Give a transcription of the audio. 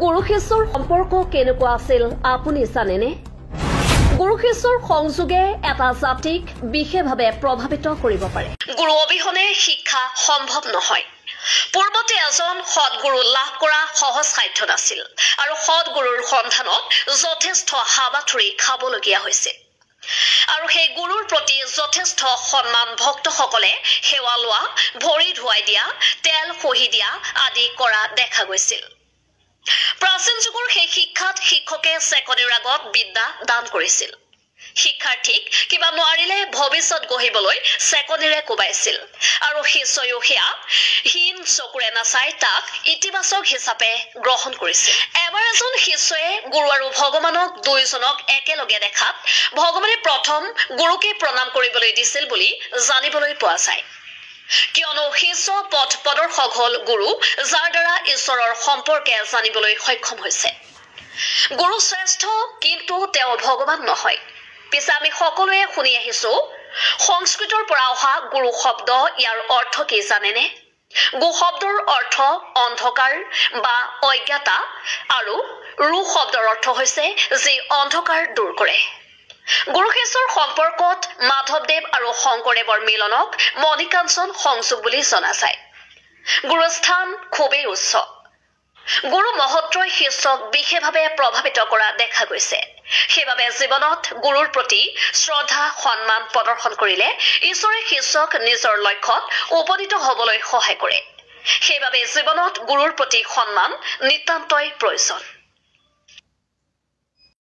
গুৰু শিষ্যৰ সম্পৰ্ক কেনেকুৱা আছিল আপুনি জানেনে? গুৰু শিষ্যৰ সংযোগে এটা জাতিক বিশেষভাৱে প্ৰভাৱিত কৰিব পাৰে। গুৰু অবিহনে শিক্ষা সম্ভৱ নহয়। পূৰ্বতে এজন সৎগুৰু লাভ কৰা সহজ সাধ্য নাছিল আৰু সৎগুৰুৰ সন্ধানত যথেষ্ট হাবাথুৰি খাবলগীয়া হৈছিল। আৰু সেই গুৰুৰ প্ৰতি যথেষ্ট সন্মান ভক্তসকলে সেৱা লোৱা, ভৰি ধুৱাই দিয়া, তেল খহি দিয়া আদি কৰা দেখা গৈছিল। প্ৰাচীন যুগৰ সেই শিক্ষাত শিক্ষকে চেকনিৰ আগত বিদ্যা দান কৰিছিল। শিক্ষাৰ্থীক কিবা নোৱাৰিলে ভৱিষ্যত গঢ়িবলৈ চেকনিৰে কোবাইছিল আৰু শিষ্যয়ো সেয়া হীন চকুৰে নাচাই তাক ইতিবাচক হিচাপে গ্ৰহণ কৰিছিল। এবাৰ এজন শিষ্যই গুৰু আৰু ভগৱানক দুয়োজনক একেলগে দেখাত ভগৱানে প্ৰথম গুৰুকে প্ৰণাম কৰিবলৈ দিছিল বুলি জানিবলৈ পোৱা যায়। কিয়নো শিষ্য পথ প্ৰদৰ্শক হল গুৰু, যাৰ দ্বাৰা ঈশ্বৰৰ সম্পৰ্কে জানিবলৈ সক্ষম হৈছে। গুৰু শ্ৰেষ্ঠ, কিন্তু তেওঁ ভগৱান নহয়। পিছে আমি সকলোৱে শুনি আহিছো সংস্কৃতৰ পৰা অহা গুৰু শব্দ, ইয়াৰ অৰ্থ কি জানেনে? গু শব্দৰ অৰ্থ অন্ধকাৰ বা অজ্ঞাতা আৰু ৰু শব্দৰ অৰ্থ হৈছে যি অন্ধকাৰ দূৰ কৰে। গুৰু শিষ্যৰ সম্পৰ্কত মাধৱদেৱ আৰু শংকৰদেৱৰ মিলনক মণিকাঞ্চন সংযোগ বুলি জনা যায়। গুৰুৰ স্থান খুবেই উচ্চ। গুৰু মহত্বই শিষ্যক বিশেষভাৱে প্ৰভাৱিত কৰা দেখা গৈছে। সেইবাবে জীৱনত গুৰুৰ প্ৰতি শ্ৰদ্ধা সন্মান প্ৰদৰ্শন কৰিলে ঈশ্বৰে শিষ্যক নিজৰ লক্ষ্যত উপনীত হ'বলৈ সহায় কৰে। সেইবাবে জীৱনত গুৰুৰ প্ৰতি সন্মান নিতান্তই প্ৰয়োজন।